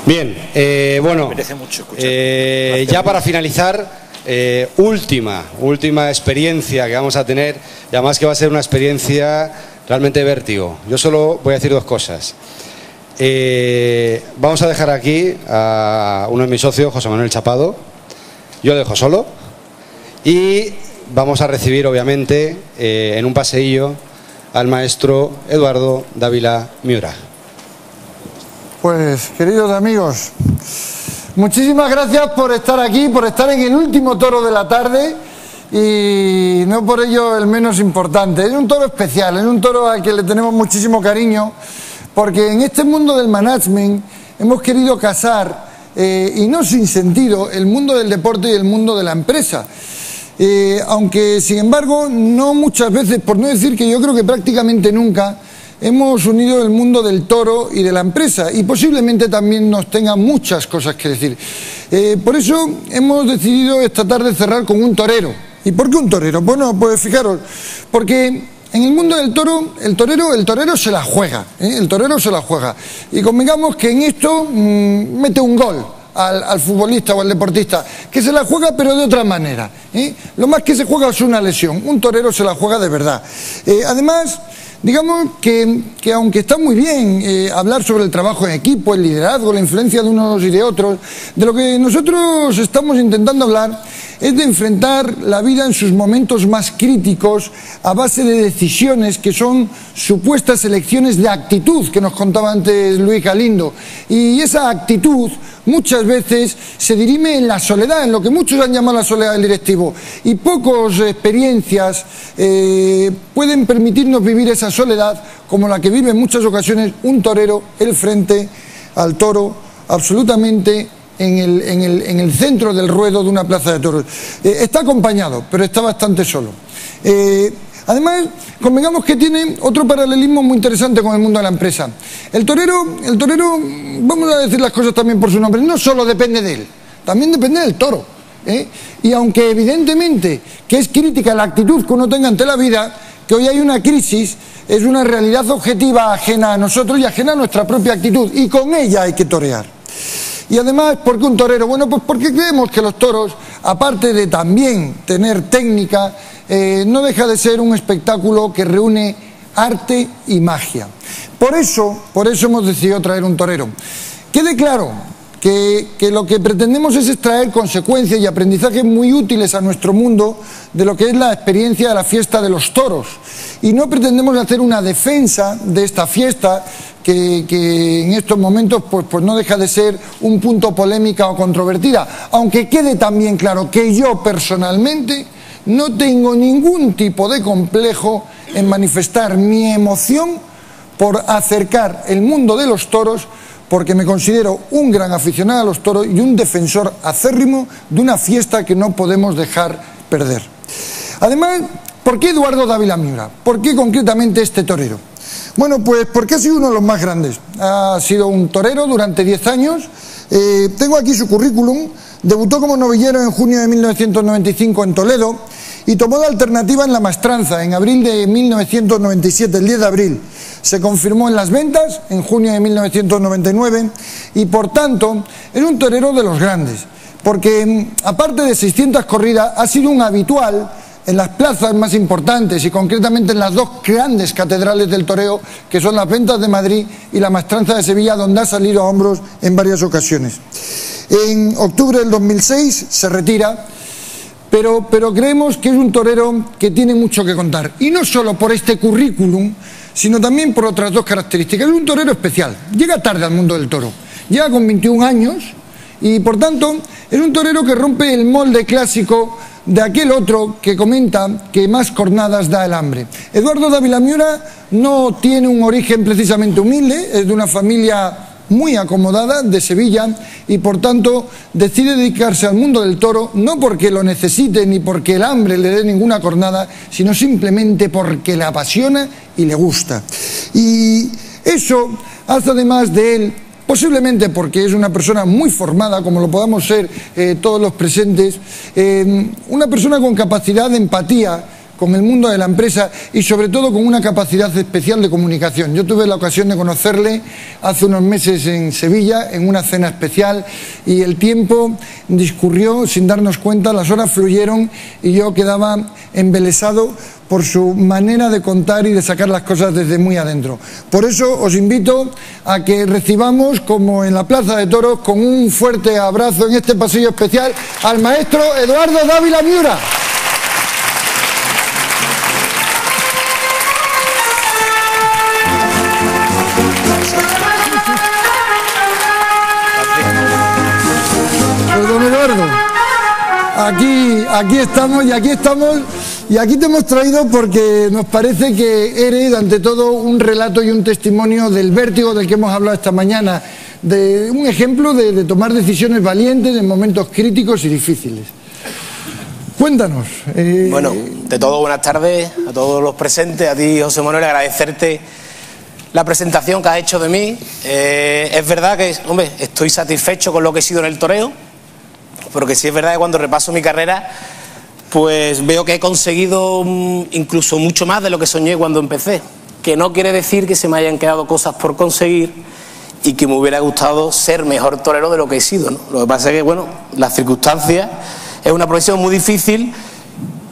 Bien, bueno, ya para finalizar, última experiencia que vamos a tener, y además que va a ser una experiencia realmente vértigo. Yo solo voy a decir dos cosas. Vamos a dejar aquí a uno de mis socios, José Manuel Chapado. Yo lo dejo solo. Y vamos a recibir, obviamente, en un paseillo al maestro Eduardo Dávila Miura. Pues, queridos amigos, muchísimas gracias por estar aquí, por estar en el último toro de la tarde y no por ello el menos importante. Es un toro especial, es un toro al que le tenemos muchísimo cariño, porque en este mundo del management hemos querido casar, y no sin sentido, el mundo del deporte y el mundo de la empresa. Aunque, sin embargo, no muchas veces, por no decir que yo creo que prácticamente nunca, hemos unido el mundo del toro y de la empresa, y posiblemente también nos tenga muchas cosas que decir. Por eso hemos decidido esta tarde cerrar con un torero. ¿Y por qué un torero? Bueno, pues fijaros, porque en el mundo del toro, el torero se la juega, el torero se la juega. Y convengamos que en esto mete un gol al futbolista o al deportista, que se la juega pero de otra manera. Lo más que se juega es una lesión, un torero se la juega de verdad. Además, digamos que aunque está muy bien hablar sobre el trabajo en equipo, el liderazgo, la influencia de unos y de otros, de lo que nosotros estamos intentando hablar es de enfrentar la vida en sus momentos más críticos a base de decisiones que son supuestas elecciones de actitud, que nos contaba antes Luis Galindo. Y esa actitud muchas veces se dirime en la soledad, en lo que muchos han llamado la soledad del directivo. Y pocas experiencias pueden permitirnos vivir esa soledad como la que vive en muchas ocasiones un torero, el frente al toro, absolutamente en el centro del ruedo de una plaza de toros. Está acompañado, pero está bastante solo. Además, convengamos que tiene otro paralelismo muy interesante con el mundo de la empresa. El torero, vamos a decir las cosas también por su nombre, no solo depende de él, también depende del toro. Y aunque evidentemente que es crítica la actitud que uno tenga ante la vida, que hoy hay una crisis, es una realidad objetiva ajena a nosotros y ajena a nuestra propia actitud, y con ella hay que torear. Y además, ¿por qué un torero? Bueno, pues porque creemos que los toros, aparte de también tener técnica, no deja de ser un espectáculo que reúne arte y magia. Por eso hemos decidido traer un torero. Quede claro que lo que pretendemos es extraer consecuencias y aprendizajes muy útiles a nuestro mundo de lo que es la experiencia de la fiesta de los toros. Y no pretendemos hacer una defensa de esta fiesta que en estos momentos pues no deja de ser un punto polémica o controvertida. Aunque quede también claro que yo personalmente no tengo ningún tipo de complejo en manifestar mi emoción por acercar el mundo de los toros, porque me considero un gran aficionado a los toros y un defensor acérrimo de una fiesta que no podemos dejar perder. Además, ¿por qué Eduardo Dávila Miura? ¿Por qué concretamente este torero? Bueno, pues porque ha sido uno de los más grandes. Ha sido un torero durante 10 años. Tengo aquí su currículum. Debutó como novillero en junio de 1995 en Toledo y tomó la alternativa en La Maestranza en abril de 1997, el 10 de abril. Se confirmó en Las Ventas en junio de 1999 y por tanto es un torero de los grandes, porque aparte de 600 corridas ha sido un habitual en las plazas más importantes y concretamente en las dos grandes catedrales del toreo, que son Las Ventas de Madrid y La Maestranza de Sevilla, donde ha salido a hombros en varias ocasiones. En octubre del 2006 se retira, pero creemos que es un torero que tiene mucho que contar, y no solo por este currículum, sino también por otras dos características. Es un torero especial, llega tarde al mundo del toro, llega con 21 años y por tanto es un torero que rompe el molde clásico de aquel otro que comenta que más cornadas da el hambre. Eduardo Dávila Miura no tiene un origen precisamente humilde, es de una familia muy acomodada de Sevilla y por tanto decide dedicarse al mundo del toro no porque lo necesite ni porque el hambre le dé ninguna cornada, sino simplemente porque le apasiona y le gusta. Y eso hace además de él, posiblemente porque es una persona muy formada, como lo podamos ser todos los presentes, una persona con capacidad de empatía con el mundo de la empresa y sobre todo con una capacidad especial de comunicación. Yo tuve la ocasión de conocerle hace unos meses en Sevilla, en una cena especial, y el tiempo discurrió sin darnos cuenta, las horas fluyeron y yo quedaba embelesado por su manera de contar y de sacar las cosas desde muy adentro. Por eso os invito a que recibamos, como en la Plaza de Toros, con un fuerte abrazo en este pasillo especial al maestro Eduardo Dávila Miura. Pues don Eduardo, aquí estamos y aquí te hemos traído porque nos parece que eres ante todo un relato y un testimonio del vértigo del que hemos hablado esta mañana, de un ejemplo de tomar decisiones valientes en momentos críticos y difíciles. Cuéntanos. Bueno, de todo, buenas tardes a todos los presentes, a ti, José Manuel, agradecerte la presentación que has hecho de mí. Es verdad que, hombre, estoy satisfecho con lo que he sido en el toreo, porque sí es verdad que cuando repaso mi carrera, pues veo que he conseguido incluso mucho más de lo que soñé cuando empecé. Que no quiere decir que se me hayan quedado cosas por conseguir y que me hubiera gustado ser mejor torero de lo que he sido, ¿no? Lo que pasa es que, bueno, las circunstancias, es una profesión muy difícil,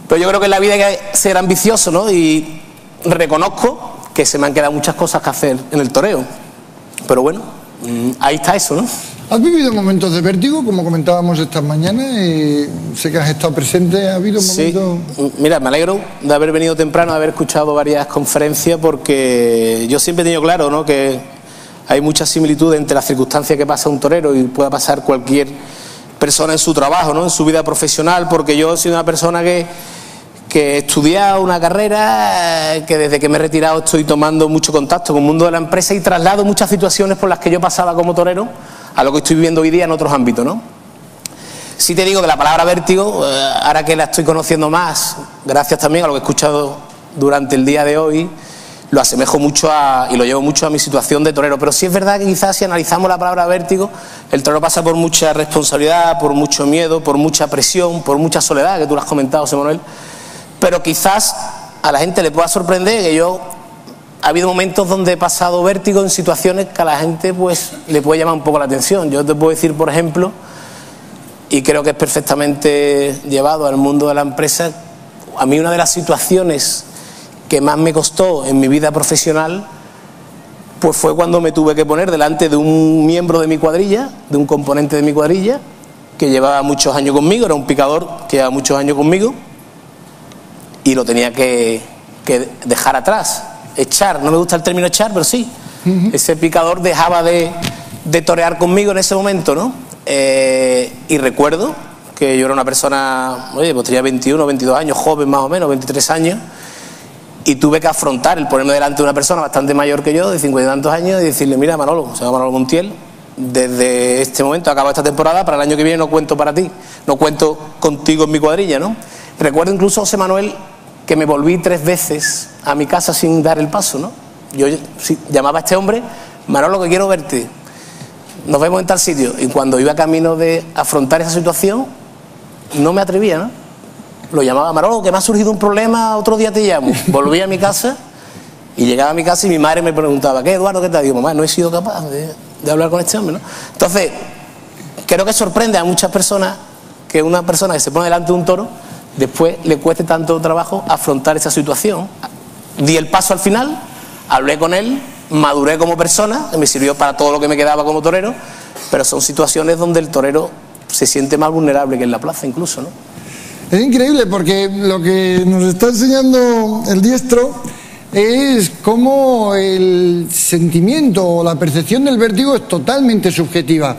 pero yo creo que en la vida hay que ser ambicioso, ¿no? Y reconozco que se me han quedado muchas cosas que hacer en el toreo. Pero bueno, ahí está eso, ¿no? ¿Has vivido momentos de vértigo, como comentábamos esta mañana? Sé que has estado presente, ¿ha habido momentos...? Sí, mira, me alegro de haber venido temprano, de haber escuchado varias conferencias, porque yo siempre he tenido claro, ¿no?, que hay mucha similitud entre las circunstancias que pasa un torero y pueda pasar cualquier persona en su trabajo, ¿no?, en su vida profesional, porque yo he sido una persona que he estudiado una carrera, que desde que me he retirado estoy tomando mucho contacto con el mundo de la empresa y traslado muchas situaciones por las que yo pasaba como torero a lo que estoy viviendo hoy día en otros ámbitos, ¿no? Sí te digo que la palabra vértigo, ahora que la estoy conociendo más, gracias también a lo que he escuchado durante el día de hoy, lo asemejo mucho y lo llevo mucho a mi situación de torero. Pero sí es verdad que quizás si analizamos la palabra vértigo, el torero pasa por mucha responsabilidad, por mucho miedo, por mucha presión, por mucha soledad, que tú lo has comentado, José Manuel. Pero quizás a la gente le pueda sorprender que ha habido momentos donde he pasado vértigo en situaciones que a la gente pues le puede llamar un poco la atención. Yo te puedo decir, por ejemplo, y creo que es perfectamente llevado al mundo de la empresa, a mí una de las situaciones que más me costó en mi vida profesional pues fue cuando me tuve que poner delante de un miembro de mi cuadrilla, de un componente de mi cuadrilla, que llevaba muchos años conmigo, era un picador que llevaba muchos años conmigo, y lo tenía que dejar atrás, echar, no me gusta el término echar, pero sí, ese picador dejaba de torear conmigo en ese momento, ¿no? Y recuerdo que yo era una persona, oye, pues tenía 21, 22 años, joven más o menos, 23 años, y tuve que afrontar el ponerme delante de una persona bastante mayor que yo, de 50 y tantos años, y decirle, mira, Manolo, se llama Manolo Montiel, desde este momento acaba esta temporada, para el año que viene no cuento para ti, no cuento contigo en mi cuadrilla, ¿no? Recuerdo incluso, José Manuel, que me volví 3 veces a mi casa sin dar el paso, ¿no? Yo llamaba a este hombre, Manolo, que quiero verte, nos vemos en tal sitio. Y cuando iba camino de afrontar esa situación, no me atrevía, ¿no? Lo llamaba, Manolo, que me ha surgido un problema, otro día te llamo. Volví a mi casa y llegaba a mi casa y mi madre me preguntaba, ¿qué, Eduardo, qué te digo? Mamá, no he sido capaz de hablar con este hombre, ¿no? Entonces, creo que sorprende a muchas personas que una persona que se pone delante de un toro después le cueste tanto trabajo afrontar esa situación. Di el paso al final, hablé con él, maduré como persona, que me sirvió para todo lo que me quedaba como torero, pero son situaciones donde el torero se siente más vulnerable que en la plaza incluso, ¿no? Es increíble porque lo que nos está enseñando el diestro es cómo el sentimiento o la percepción del vértigo es totalmente subjetiva.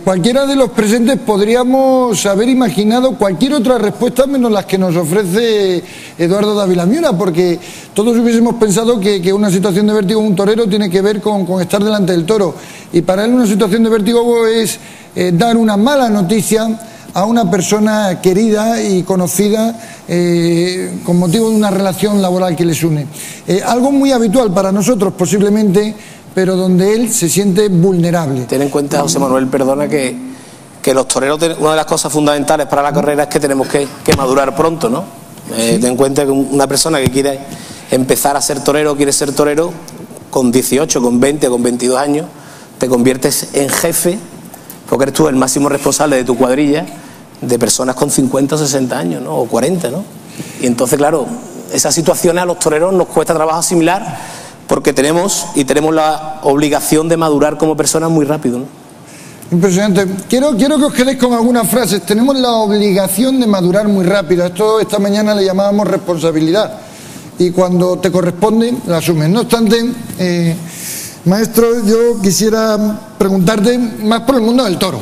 Cualquiera de los presentes podríamos haber imaginado cualquier otra respuesta menos las que nos ofrece Eduardo Dávila Miura, porque todos hubiésemos pensado que una situación de vértigo en un torero tiene que ver con estar delante del toro, y para él una situación de vértigo es dar una mala noticia a una persona querida y conocida con motivo de una relación laboral que les une. Algo muy habitual para nosotros posiblemente, pero donde él se siente vulnerable. Ten en cuenta, José Manuel, perdona, que los toreros, una de las cosas fundamentales para la carrera es que tenemos que madurar pronto, ¿no? Ten en cuenta que una persona que quiere empezar a ser torero, quiere ser torero, con 18, con 20, con 22 años, te conviertes en jefe, porque eres tú el máximo responsable de tu cuadrilla, de personas con 50 o 60 años, ¿no? O 40, ¿no? Y entonces, claro, esas situaciones a los toreros nos cuesta trabajo asimilar, porque tenemos la obligación de madurar como personas muy rápido, ¿no? Impresionante. Quiero que os quedéis con algunas frases. Tenemos la obligación de madurar muy rápido. Esto esta mañana le llamábamos responsabilidad. Y cuando te corresponde, la asumes. No obstante, maestro, yo quisiera preguntarte más por el mundo del toro,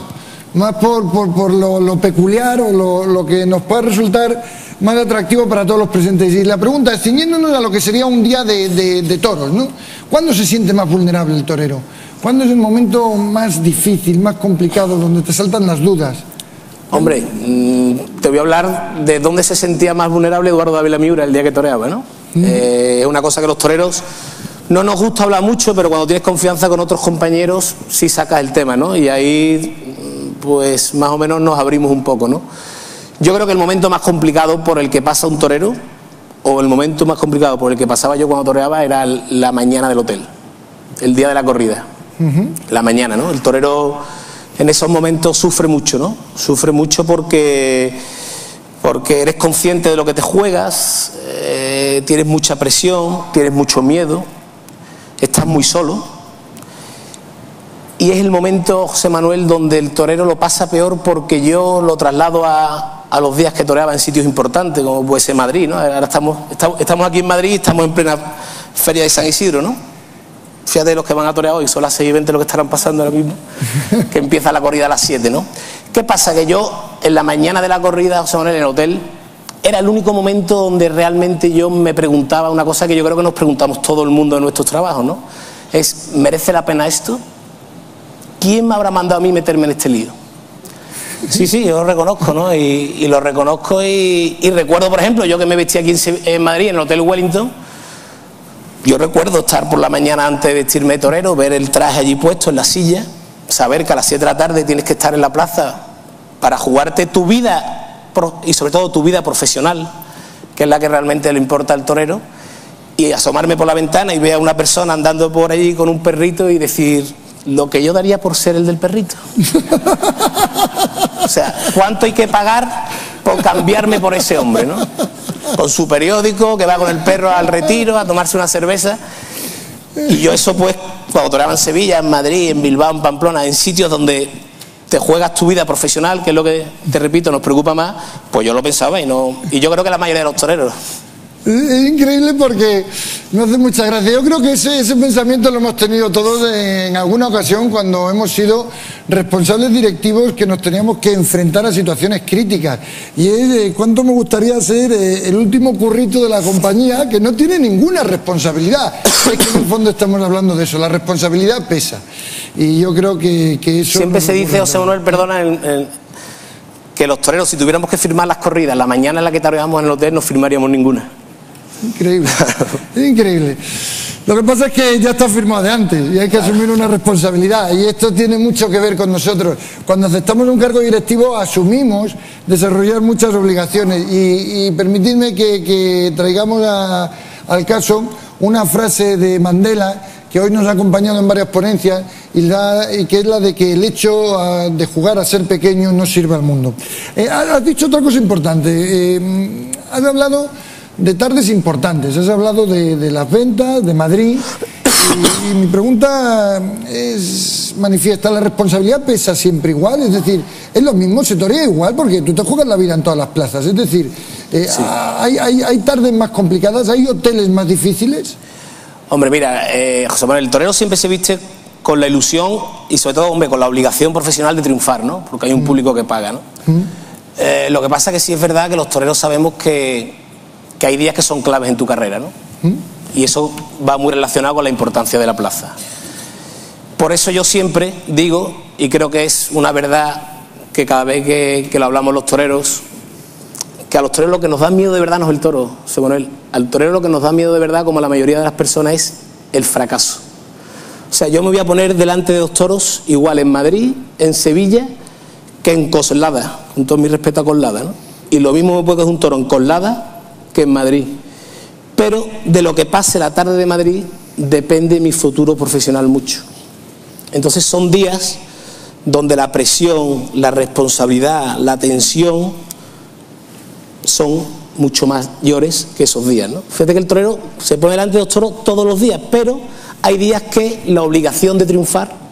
más por lo peculiar o lo que nos pueda resultar más atractivo para todos los presentes. Y la pregunta es, ciñéndonos a lo que sería un día de toros, ¿no? ¿Cuándo se siente más vulnerable el torero? ¿Cuándo es el momento más difícil, más complicado, donde te saltan las dudas? Hombre, te voy a hablar de dónde se sentía más vulnerable Eduardo Dávila Miura el día que toreaba, ¿no? Es una cosa que los toreros no nos gusta hablar mucho, pero cuando tienes confianza con otros compañeros sí sacas el tema, ¿no? Y ahí pues más o menos nos abrimos un poco, ¿no? Yo creo que el momento más complicado por el que pasa un torero, o el momento más complicado por el que pasaba yo cuando toreaba, era la mañana del hotel, el día de la corrida, la mañana, ¿no? El torero en esos momentos sufre mucho, ¿no? Sufre mucho porque eres consciente de lo que te juegas, tienes mucha presión, tienes mucho miedo, estás muy solo. Y es el momento, José Manuel, donde el torero lo pasa peor, porque yo lo traslado a los días que toreaba en sitios importantes, como puede ser Madrid, ¿no? Ahora estamos aquí en Madrid, estamos en plena feria de San Isidro, ¿no? Fíjate los que van a torear hoy, son las 6:20 lo que estarán pasando ahora mismo, que empieza la corrida a las 7, ¿no? ¿Qué pasa? Que yo, en la mañana de la corrida, José Manuel, en el hotel, era el único momento donde realmente yo me preguntaba una cosa que yo creo que nos preguntamos todo el mundo en nuestros trabajos, ¿no? Es, ¿merece la pena esto? ¿Quién me habrá mandado a mí meterme en este lío? Sí, yo lo reconozco, ¿no? Y lo reconozco y recuerdo, por ejemplo, yo que me vestí aquí en Madrid, en el Hotel Wellington. Yo recuerdo estar por la mañana antes de vestirme de torero, ver el traje allí puesto en la silla, saber que a las 7 de la tarde tienes que estar en la plaza para jugarte tu vida y sobre todo tu vida profesional, que es la que realmente le importa al torero, y asomarme por la ventana y ver a una persona andando por allí con un perrito y decir lo que yo daría por ser el del perrito. O sea, ¿cuánto hay que pagar por cambiarme por ese hombre, ¿no? Con su periódico, que va con el perro al retiro a tomarse una cerveza. Y yo eso, pues, cuando toreaba en Sevilla, en Madrid, en Bilbao, en Pamplona, en sitios donde te juegas tu vida profesional, que es lo que, te repito, nos preocupa más, pues yo lo pensaba y yo creo que la mayoría de los toreros. Es increíble porque me hace mucha gracia. Yo creo que ese pensamiento lo hemos tenido todos en alguna ocasión cuando hemos sido responsables directivos que nos teníamos que enfrentar a situaciones críticas. Y es cuánto me gustaría ser el último currito de la compañía que no tiene ninguna responsabilidad. Es que en el fondo estamos hablando de eso, la responsabilidad pesa. Y yo creo que eso... Siempre se dice, José Manuel, perdona, que los toreros, si tuviéramos que firmar las corridas la mañana en la que toreábamos en el hotel, no firmaríamos ninguna. Increíble, es increíble. Lo que pasa es que ya está firmado de antes y hay que asumir una responsabilidad, y esto tiene mucho que ver con nosotros. Cuando aceptamos un cargo directivo asumimos desarrollar muchas obligaciones, y permitidme que traigamos al caso una frase de Mandela que hoy nos ha acompañado en varias ponencias y que es la de que el hecho de jugar a ser pequeño no sirve al mundo. Has dicho otra cosa importante, has hablado de tardes importantes, has hablado de las ventas, de Madrid, y mi pregunta es manifiesta, ¿la responsabilidad pesa siempre igual? Es decir, ¿es lo mismo? ¿Se torea igual? Porque tú te juegas la vida en todas las plazas, es decir, sí. ¿Hay tardes más complicadas? ¿Hay hoteles más difíciles? Hombre, mira, José Manuel, el torero siempre se viste con la ilusión y sobre todo, hombre, con la obligación profesional de triunfar, ¿no? Porque hay un público que paga, ¿no? Lo que pasa es que sí es verdad que los toreros sabemos que hay días que son claves en tu carrera, ¿no? Y eso va muy relacionado con la importancia de la plaza. Por eso yo siempre digo, y creo que es una verdad que cada vez que lo hablamos los toreros, que a los toreros lo que nos da miedo de verdad no es el toro, José Manuel. Al torero lo que nos da miedo de verdad, como a la mayoría de las personas, es el fracaso. O sea, yo me voy a poner delante de dos toros igual en Madrid, en Sevilla, que en Coslada, con todo mi respeto a Coslada, ¿no? Y lo mismo me puede coger un toro en Coslada que en Madrid. Pero de lo que pase la tarde de Madrid depende mi futuro profesional mucho. Entonces son días donde la presión, la responsabilidad, la tensión son mucho mayores que esos días, ¿no? Fíjate que el torero se pone delante de los toros todos los días, pero hay días que la obligación de triunfar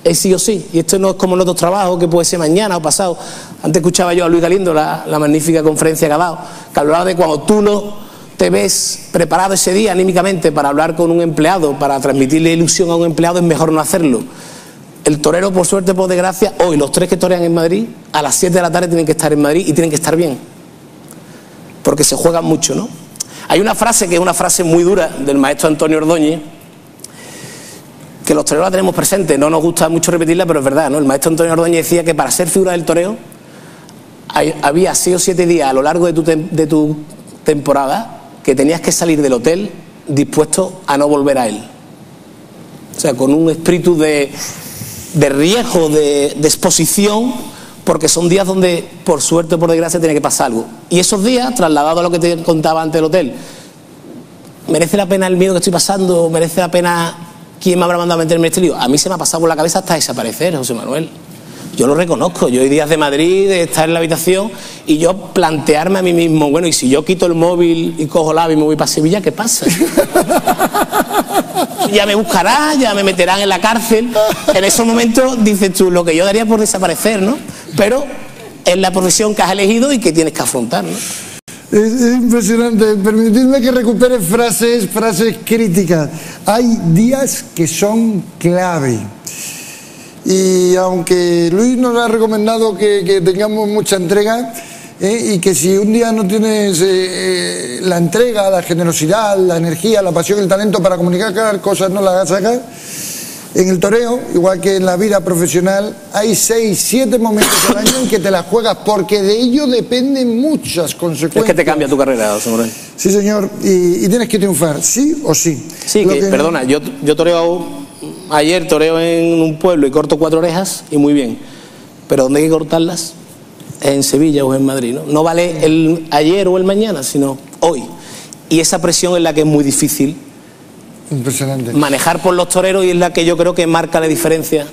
es sí o sí. Y esto no es como en otros trabajos, que puede ser mañana o pasado. Antes escuchaba yo a Luis Galindo la magnífica conferencia que ha dado, que hablaba de cuando tú no te ves preparado ese día anímicamente para hablar con un empleado, para transmitirle ilusión a un empleado, es mejor no hacerlo. El torero, por suerte, por desgracia, hoy los 3 que torean en Madrid, a las 7 de la tarde tienen que estar en Madrid y tienen que estar bien, porque se juegan mucho, ¿no? Hay una frase que es una frase muy dura del maestro Antonio Ordóñez, que los toreros la tenemos presente, no nos gusta mucho repetirla, pero es verdad, ¿no? El maestro Antonio Ordóñez decía que para ser figura del toreo había 6 o 7 días a lo largo de tu temporada que tenías que salir del hotel dispuesto a no volver a él. O sea, con un espíritu de riesgo, de exposición, porque son días donde, por suerte o por desgracia, tiene que pasar algo. Y esos días, trasladado a lo que te contaba antes del hotel, ¿merece la pena el miedo que estoy pasando? ¿Merece la pena quién me habrá mandado a meterme en este lío? A mí se me ha pasado por la cabeza hasta desaparecer, José Manuel. Yo lo reconozco. Yo hay días de Madrid, de estar en la habitación y yo plantearme a mí mismo, bueno, y si yo quito el móvil y cojo el AVE y me voy para Sevilla, ¿qué pasa? Ya me buscarán, ya me meterán en la cárcel. En esos momentos dices tú, lo que yo daría por desaparecer, ¿no? Pero es la profesión que has elegido y que tienes que afrontar, ¿no? Es impresionante. Permitidme que recupere frases críticas. Hay días que son clave. Y aunque Luis nos ha recomendado que tengamos mucha entrega, y que si un día no tienes la entrega, la generosidad, la energía, la pasión, el talento para comunicar cosas, no las sacas, en el toreo, igual que en la vida profesional, hay 6, 7 momentos al año en que te la juegas, porque de ello dependen muchas consecuencias. Es que te cambia tu carrera, José Manuel. Sí, señor, y tienes que triunfar, sí o sí. Sí, perdona, yo toreo. Ayer toreo en un pueblo y corto 4 orejas y muy bien, pero ¿dónde hay que cortarlas? En Sevilla o en Madrid, ¿no? No vale el ayer o el mañana, sino hoy. Y esa presión es la que es muy difícil manejar por los toreros, y es la que yo creo que marca la diferencia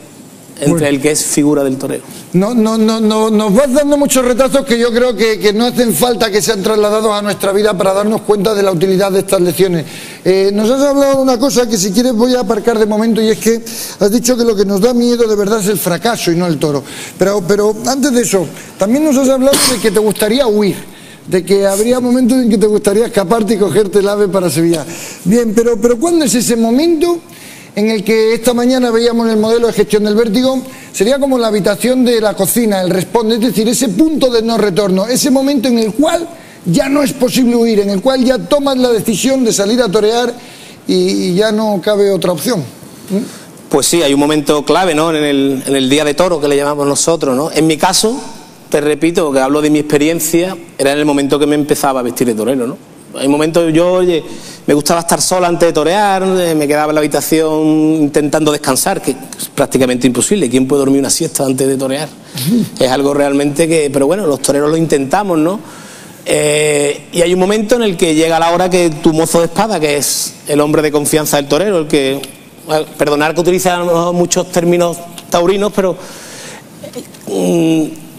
entre el que es figura del toreo. Nos vas dando muchos retazos que yo creo que no hacen falta que sean trasladados a nuestra vida para darnos cuenta de la utilidad de estas lecciones. Nos has hablado de una cosa que, si quieres, voy a aparcar de momento, y es que has dicho que lo que nos da miedo de verdad es el fracaso y no el toro. Pero antes de eso, también nos has hablado de que te gustaría huir, de que habría momentos en que te gustaría escaparte y cogerte el AVE para Sevilla. Bien, pero ¿cuándo es ese momento en el que esta mañana veíamos en el modelo de gestión del vértigo? Sería como la habitación de la cocina, el responde, es decir, ese punto de no retorno, ese momento en el cual ya no es posible huir, en el cual ya tomas la decisión de salir a torear y ya no cabe otra opción. Pues sí, hay un momento clave, ¿no? En el día de toro, que le llamamos nosotros, ¿no? En mi caso, te repito, que hablo de mi experiencia, era en el momento que me empezaba a vestir de torero, ¿no? Hay momentos, oye, me gustaba estar sola antes de torear, me quedaba en la habitación intentando descansar, que es prácticamente imposible. ¿Quién puede dormir una siesta antes de torear? Es algo realmente que... Pero bueno, los toreros lo intentamos, ¿no? Y hay un momento en el que llega la hora que tu mozo de espada, que es el hombre de confianza del torero, el que... Perdonar que utilice muchos términos taurinos, pero...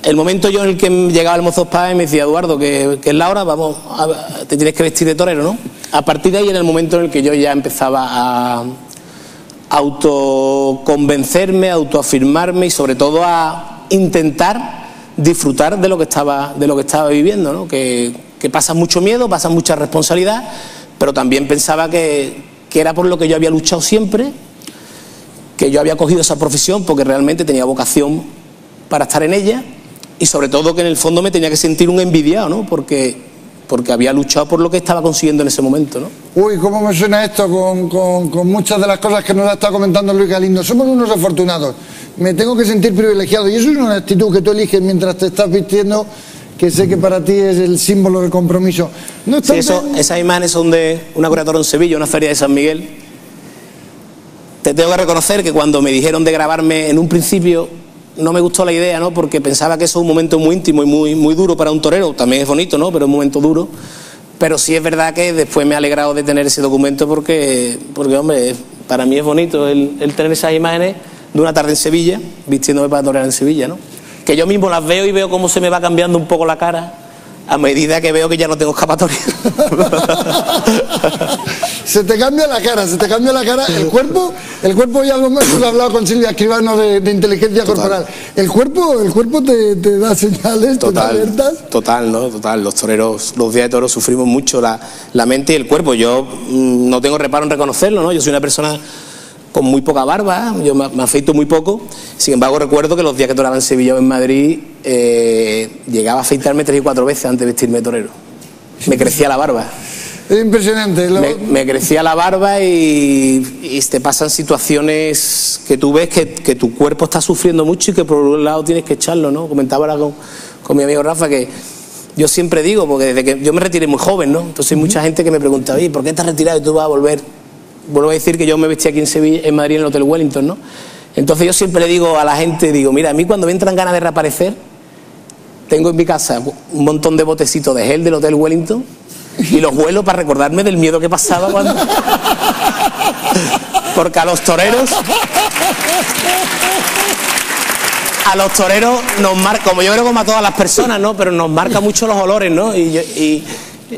el momento yo en el que llegaba el mozo de espada y me decía, Eduardo, que es la hora, vamos, te tienes que vestir de torero, ¿no? A partir de ahí era el momento en el que yo ya empezaba a autoconvencerme, a autoafirmarme y sobre todo a intentar disfrutar de lo que estaba viviendo, ¿no? Que pasa mucho miedo, pasa mucha responsabilidad, pero también pensaba que era por lo que yo había luchado siempre, que yo había cogido esa profesión porque realmente tenía vocación para estar en ella. Y sobre todo que en el fondo me tenía que sentir un envidiado, ¿no? Porque había luchado por lo que estaba consiguiendo en ese momento, ¿no? Uy, cómo me suena esto con muchas de las cosas que nos ha estado comentando Luis Galindo. Somos unos afortunados. Me tengo que sentir privilegiado. Y eso es una actitud que tú eliges mientras te estás vistiendo, que sé que para ti es el símbolo del compromiso. No sí, esas imágenes son de una corredora en Sevilla, una feria de San Miguel. Te tengo que reconocer que cuando me dijeron de grabarme en un principio... no me gustó la idea, ¿no? Porque pensaba que eso es un momento muy íntimo y muy duro para un torero. También es bonito, ¿no? Pero es un momento duro. Pero sí es verdad que después me ha alegrado de tener ese documento porque hombre, para mí es bonito el tener esas imágenes de una tarde en Sevilla, vistiéndome para torear en Sevilla, ¿no? Que yo mismo las veo y veo cómo se me va cambiando un poco la cara a medida que veo que ya no tengo escapatoria. Se te cambia la cara, el cuerpo ya lo hemos hablado con Silvia Escribano de inteligencia corporal. El cuerpo te da señales, te da alertas. Total, los toreros, los días de toros sufrimos mucho la mente y el cuerpo. Yo no tengo reparo en reconocerlo, ¿no? Yo soy una persona con muy poca barba, yo me afeito muy poco. Sin embargo, recuerdo que los días que toraba en Sevilla o en Madrid llegaba a afeitarme 3 y 4 veces antes de vestirme de torero. Me crecía la barba. Es impresionante. Me crecía la barba y te pasan situaciones que tú ves que tu cuerpo está sufriendo mucho y que por un lado tienes que echarlo, ¿no? Comentaba ahora con mi amigo Rafa que yo siempre digo, porque desde que yo me retiré muy joven, ¿no? Entonces hay mucha gente que me pregunta, oye, ¿por qué te has retirado y tú vas a volver? Vuelvo a decir que yo me vestí aquí en Sevilla, en Madrid, en el Hotel Wellington, ¿no? Entonces yo siempre le digo a la gente, mira, a mí cuando me entran ganas de reaparecer, tengo en mi casa un montón de botecitos de gel del Hotel Wellington y los huelo para recordarme del miedo que pasaba cuando... Porque a los toreros nos marca, como yo creo como a todas las personas, ¿no? Pero nos marca mucho los olores, ¿no?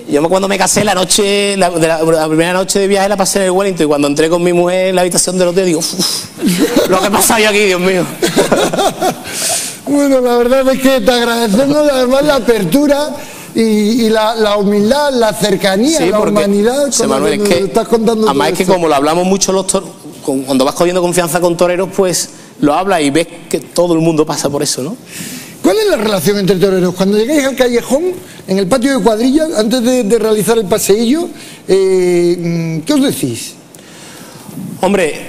Yo cuando me casé la primera noche de viaje la pasé en el Wellington y cuando entré con mi mujer en la habitación del hotel digo, lo que he pasado yo aquí, Dios mío. Bueno, la verdad es que te agradecemos además la apertura y la humildad, la cercanía, sí, la humanidad. Manuel, estás contando además es que como lo hablamos mucho los toreros, cuando vas cogiendo confianza con toreros, pues lo hablas y ves que todo el mundo pasa por eso, ¿no? ¿Cuál es la relación entre toreros? Cuando llegáis al callejón, en el patio de cuadrilla, antes de realizar el paseillo, ¿qué os decís? Hombre,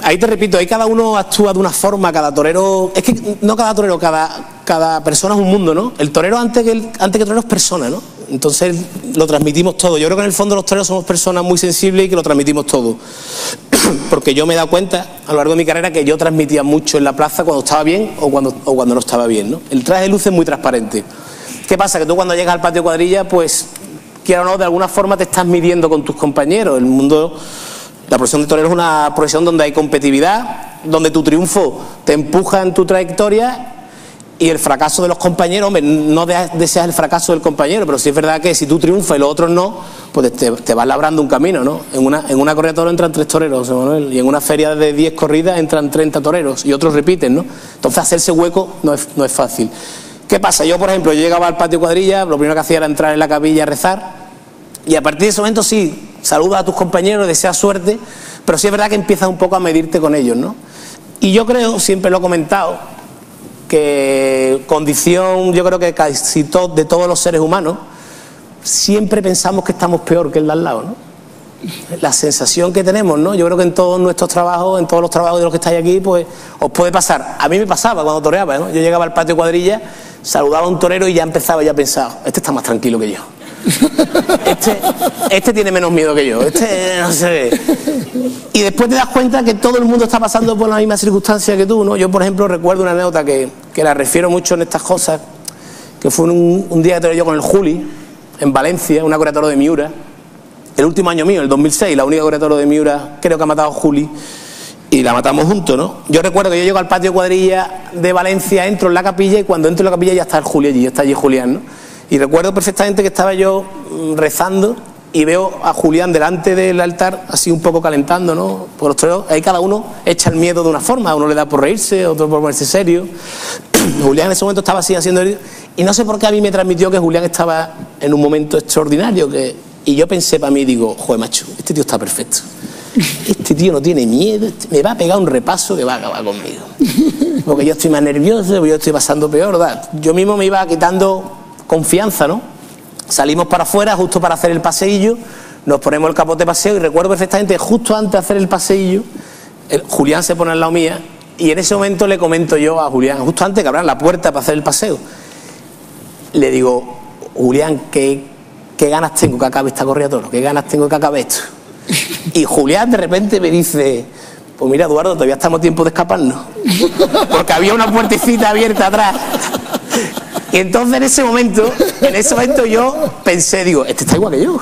ahí te repito, ahí cada uno actúa de una forma, cada torero... Es que no cada torero, cada persona es un mundo, ¿no? El torero antes que torero es persona, ¿no? Entonces lo transmitimos todo. Yo creo que en el fondo los toreros somos personas muy sensibles y que lo transmitimos todo. Porque yo me he dado cuenta a lo largo de mi carrera que yo transmitía mucho en la plaza cuando estaba bien o cuando no estaba bien, ¿no? El traje de luz es muy transparente. ¿Qué pasa? Que tú cuando llegas al patio de cuadrilla, pues, quiera o no, de alguna forma te estás midiendo con tus compañeros. El mundo, la profesión de torero es una profesión donde hay competitividad, donde tu triunfo te empuja en tu trayectoria y el fracaso de los compañeros, hombre, no deseas el fracaso del compañero, pero sí es verdad que si tú triunfas y los otros no, pues te vas labrando un camino, ¿no? En una corrida de toros entran 3 toreros, José Manuel, y en una feria de 10 corridas entran 30 toreros y otros repiten, ¿no? Entonces hacerse hueco no es fácil. ¿Qué pasa? Yo, por ejemplo, llegaba al patio cuadrilla, lo primero que hacía era entrar en la capilla a rezar y a partir de ese momento sí, saludas a tus compañeros, deseas suerte, pero sí es verdad que empiezas un poco a medirte con ellos, ¿no? Y yo creo, siempre lo he comentado, que condición, yo creo que casi de todos los seres humanos, siempre pensamos que estamos peor que el de al lado, ¿no? La sensación que tenemos, ¿no? Yo creo que en todos nuestros trabajos, en todos los trabajos de los que estáis aquí, pues os puede pasar. A mí me pasaba cuando toreaba, ¿no? Yo llegaba al patio cuadrilla, saludaba a un torero y ya empezaba, ya pensaba, este está más tranquilo que yo. Este tiene menos miedo que yo, no sé. Y después te das cuenta que todo el mundo está pasando por la misma circunstancia que tú, ¿no? Yo, por ejemplo, recuerdo una anécdota que la refiero mucho en estas cosas, que fue un día que toreé yo con el Juli, en Valencia, una corrida de toros de Miura, el último año mío, el 2006, la única corrida de toros de Miura, creo que ha matado a Juli, y la matamos juntos, ¿no? Yo recuerdo que yo llego al patio de cuadrilla de Valencia, entro en la capilla, y cuando entro en la capilla ya está el Juli allí, está allí Julián, ¿no? Y recuerdo perfectamente que estaba yo rezando y veo a Julián delante del altar, así un poco calentando, ¿no? Por los toreros, ahí cada uno echa el miedo de una forma, a uno le da por reírse, a otro por ponerse serio. Julián en ese momento estaba así haciendo... Y no sé por qué a mí me transmitió que Julián estaba en un momento extraordinario, y yo pensé para mí, digo, joder, macho, este tío está perfecto. Este tío no tiene miedo, me va a pegar un repaso que va a acabar conmigo. Porque yo estoy más nervioso, porque yo estoy pasando peor, ¿verdad? Yo mismo me iba quitando confianza, ¿no? Salimos para afuera justo para hacer el paseillo, nos ponemos el capote de paseo y recuerdo perfectamente que justo antes de hacer el paseillo, Julián se pone al lado mía y en ese momento le comento yo a Julián, justo antes que abran la puerta para hacer el paseo, le digo, Julián, ¿qué ganas tengo que acabe esta corrida de toros? ¿Qué ganas tengo que acabe esto? Y Julián de repente me dice, pues mira, Eduardo, todavía estamos a tiempo de escaparnos, porque había una puertecita abierta atrás. Y entonces en ese momento yo pensé, digo, este está igual que yo.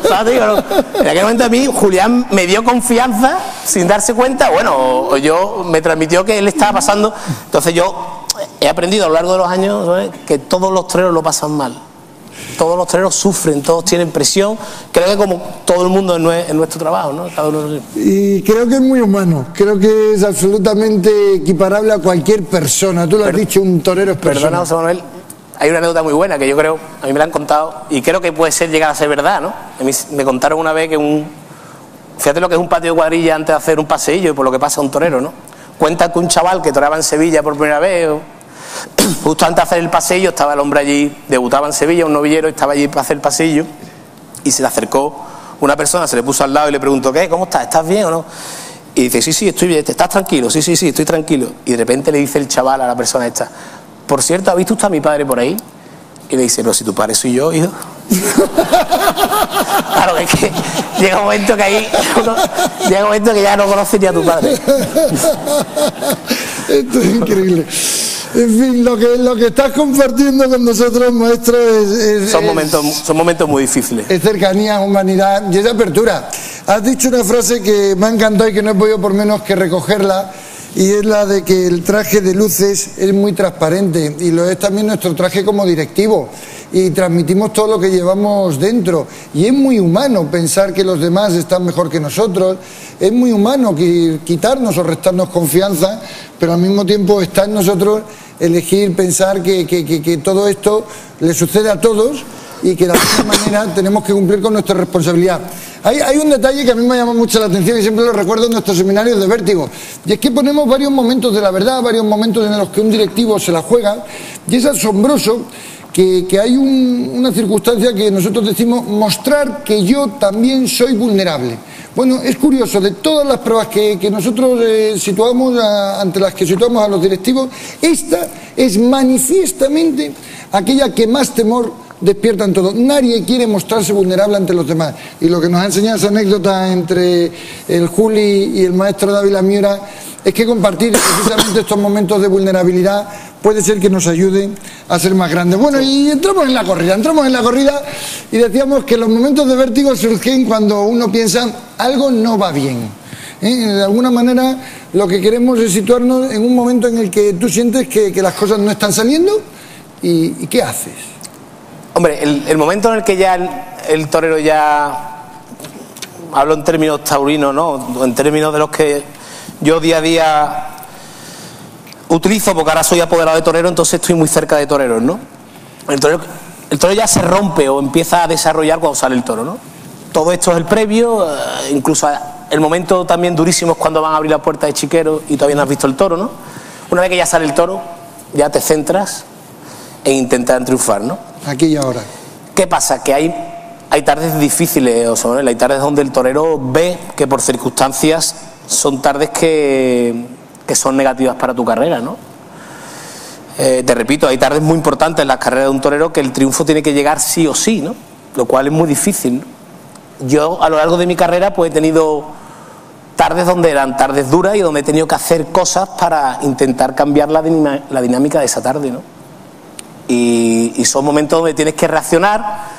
¿Sabes? Digo, no. En aquel momento a mí Julián me dio confianza sin darse cuenta, bueno, o me transmitió que él estaba pasando. Entonces yo he aprendido a lo largo de los años, ¿sabes?, que todos los toreros lo pasan mal. Todos los toreros sufren, todos tienen presión. Creo que como todo el mundo en nuestro trabajo, ¿no? Cada uno... Y creo que es muy humano. Creo que es absolutamente equiparable a cualquier persona. Tú lo has dicho, un torero es persona. Perdona, José Manuel, hay una anécdota muy buena que yo creo, a mí me la han contado y creo que puede ser llegar a ser verdad, ¿no? A mí me contaron una vez que fíjate lo que es un patio de cuadrilla antes de hacer un paseillo y por lo que pasa un torero, ¿no? Cuenta que un chaval que toreaba en Sevilla por primera vez, justo antes de hacer el pasillo, estaba el hombre allí, debutaba en Sevilla, un novillero, estaba allí para hacer el pasillo y se le acercó una persona, se le puso al lado y le preguntó, ¿qué? ¿Cómo estás? ¿Estás bien o no? Y dice, sí, estoy bien. ¿Estás tranquilo? Sí, estoy tranquilo. Y de repente le dice el chaval a la persona esta, por cierto, ¿ha visto usted a mi padre por ahí? Y le dice, pero si tu padre soy yo, hijo. Claro, es que llega un momento que ya no conoces ni a tu padre. Esto es increíble. En fin, lo que estás compartiendo con nosotros, maestro, son momentos muy difíciles. Es cercanía, humanidad y es apertura. Has dicho una frase que me ha encantado y que no he podido por menos que recogerla, y es la de que el traje de luces es muy transparente, y lo es también nuestro traje como directivo, y transmitimos todo lo que llevamos dentro, y es muy humano pensar que los demás están mejor que nosotros, es muy humano quitarnos o restarnos confianza, pero al mismo tiempo está en nosotros elegir pensar que todo esto le sucede a todos y que de alguna manera tenemos que cumplir con nuestra responsabilidad. Hay un detalle que a mí me llama mucho la atención y siempre lo recuerdo en nuestros seminarios de Vértigo, y es que ponemos varios momentos de la verdad, varios momentos en los que un directivo se la juega, y es asombroso que hay una circunstancia que nosotros decimos mostrar que yo también soy vulnerable. Bueno, es curioso, de todas las pruebas que nosotros situamos, ante las que situamos a los directivos, esta es manifiestamente aquella que más temor despierta en todo. Nadie quiere mostrarse vulnerable ante los demás, y lo que nos ha enseñado esa anécdota entre el Juli y el maestro Dávila Miura es que compartir precisamente estos momentos de vulnerabilidad puede ser que nos ayude a ser más grandes. Bueno, y entramos en la corrida y decíamos que los momentos de vértigo surgen cuando uno piensa algo no va bien. De alguna manera lo que queremos es situarnos en un momento en el que tú sientes que las cosas no están saliendo, y ¿qué haces? Hombre, el momento en el que ya el torero ya, hablo en términos taurinos, ¿no?, en términos de los que yo día a día utilizo, porque ahora soy apoderado de torero, entonces estoy muy cerca de toreros, ¿no? El torero ya se rompe o empieza a desarrollar cuando sale el toro, ¿no? Todo esto es el previo, incluso el momento también durísimo es cuando van a abrir la puerta de chiquero y todavía no has visto el toro, ¿no? Una vez que ya sale el toro, ya te centras en intentar triunfar, ¿no? Aquí y ahora. ¿Qué pasa? Que hay tardes difíciles, hay tardes donde el torero ve que por circunstancias son tardes que son negativas para tu carrera, ¿no? Te repito, hay tardes muy importantes en las carreras de un torero que el triunfo tiene que llegar sí o sí, ¿no? Lo cual es muy difícil, ¿no? Yo a lo largo de mi carrera pues he tenido tardes donde eran tardes duras y donde he tenido que hacer cosas para intentar cambiar la dinámica de esa tarde, ¿no? Y son momentos donde tienes que reaccionar,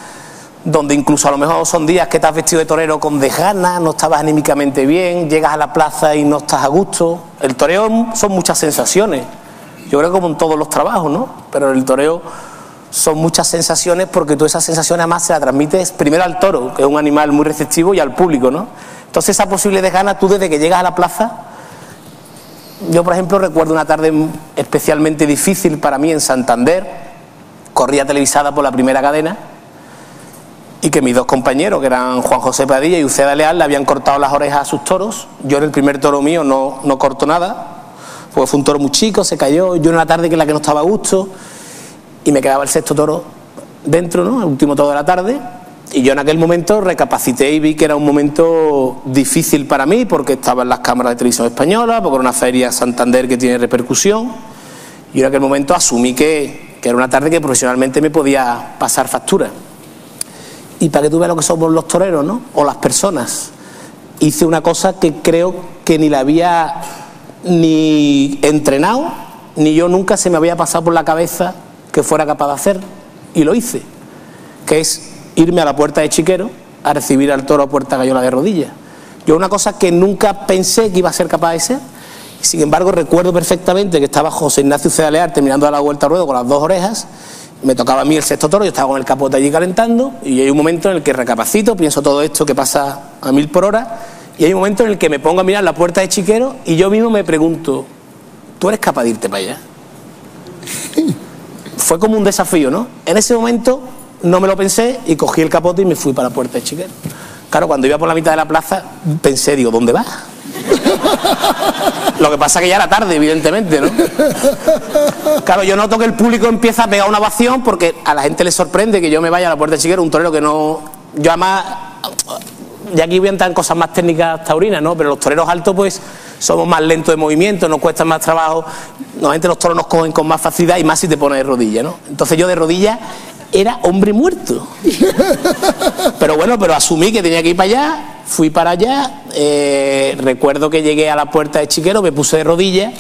donde incluso a lo mejor son días que te has vestido de torero con desgana, no estabas anímicamente bien, llegas a la plaza y no estás a gusto. El toreo son muchas sensaciones, yo creo que como en todos los trabajos, ¿no? Pero el toreo son muchas sensaciones, porque tú esas sensaciones además se las transmites primero al toro, que es un animal muy receptivo, y al público, ¿no? Entonces esa posible desgana, tú desde que llegas a la plaza, yo por ejemplo recuerdo una tarde especialmente difícil para mí en Santander, corrida televisada por la Primera Cadena, y que mis dos compañeros, que eran Juan José Padilla y Uceda Leal, le habían cortado las orejas a sus toros. Yo en el primer toro mío no corto nada, porque fue un toro muy chico, se cayó, yo en una tarde que en la que no estaba a gusto, y me quedaba el sexto toro dentro, ¿no?, el último toro de la tarde, y yo en aquel momento recapacité y vi que era un momento difícil para mí, porque estaba en las cámaras de televisión española, porque era una feria Santander que tiene repercusión, y en aquel momento asumí que era una tarde que profesionalmente me podía pasar factura. Y para que tú veas lo que somos los toreros, ¿no?, o las personas, hice una cosa que creo que ni la había ni entrenado, ni yo nunca se me había pasado por la cabeza que fuera capaz de hacer, y lo hice, que es irme a la Puerta de Chiquero a recibir al toro a Puerta Gallola de rodillas. Yo una cosa que nunca pensé que iba a ser capaz de ser. Sin embargo, recuerdo perfectamente que estaba José Ignacio Cedalear terminando de dar la vuelta al ruedo con las 2 orejas, me tocaba a mí el sexto toro, yo estaba con el capote allí calentando, y hay un momento en el que recapacito, pienso todo esto que pasa a 1000 por hora, y hay un momento en el que me pongo a mirar la Puerta de Chiquero y yo mismo me pregunto, ¿tú eres capaz de irte para allá? Fue como un desafío, ¿no? En ese momento no me lo pensé y cogí el capote y me fui para la Puerta de Chiquero. Claro, cuando iba por la mitad de la plaza pensé, digo, ¿dónde vas? Lo que pasa es que ya era tarde, evidentemente, ¿no? Claro, yo noto que el público empieza a pegar una ovación porque a la gente le sorprende que yo me vaya a la Puerta de Chiquero, un torero que no... Yo además... Y aquí voy a entrar en cosas más técnicas taurinas, ¿no? Pero los toreros altos, pues, somos más lentos de movimiento, nos cuesta más trabajo. Normalmente los toros nos cogen con más facilidad y más si te pones de rodillas, ¿no? Entonces yo de rodillas era hombre muerto. Pero bueno, pero asumí que tenía que ir para allá, fui para allá, recuerdo que llegué a la Puerta de Chiquero, me puse de rodillas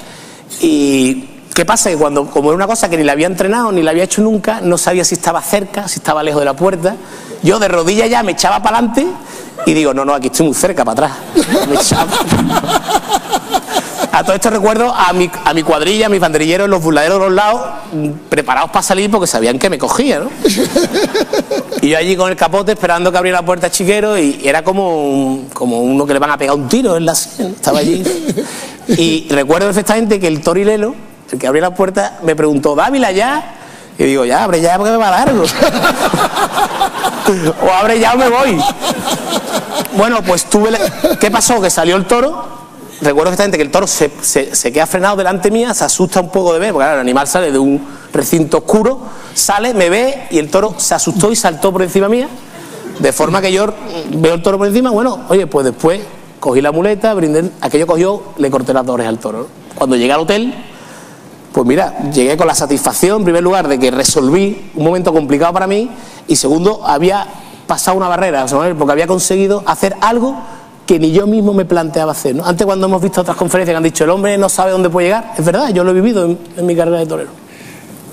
y... ¿Qué pasa? Que cuando, como era una cosa que ni la había entrenado, ni la había hecho nunca, no sabía si estaba cerca, si estaba lejos de la puerta, yo de rodillas ya me echaba para adelante y digo, no, aquí estoy muy cerca, para atrás. Me echaba. A todo esto recuerdo a mi cuadrilla, a mis banderilleros, los burladeros de los lados, preparados para salir porque sabían que me cogía, ¿no? Y yo allí con el capote esperando que abriera la Puerta de Chiquero y era como uno que le van a pegar un tiro en la sien. Estaba allí. Y recuerdo perfectamente que el torilelo, el que abrió la puerta, me preguntó, ¿Dávila ya? Y digo, ya, abre ya porque me va largo. O abre ya o me voy. Bueno, pues ¿qué pasó? Que salió el toro. Recuerdo perfectamente que el toro se queda frenado delante mía, se asusta un poco de ver, porque claro, el animal sale de un recinto oscuro, sale, me ve y el toro se asustó y saltó por encima mía, de forma que yo veo el toro por encima. Bueno, oye, pues después cogí la muleta, brindé, aquello cogió, le corté las 2 orejas al toro, ¿no? Cuando llegué al hotel, pues mira, llegué con la satisfacción, en primer lugar, de que resolví un momento complicado para mí, y segundo, había pasado una barrera, porque había conseguido hacer algo que ni yo mismo me planteaba hacer, ¿no? Antes, cuando hemos visto otras conferencias que han dicho, el hombre no sabe dónde puede llegar, es verdad, yo lo he vivido en mi carrera de torero.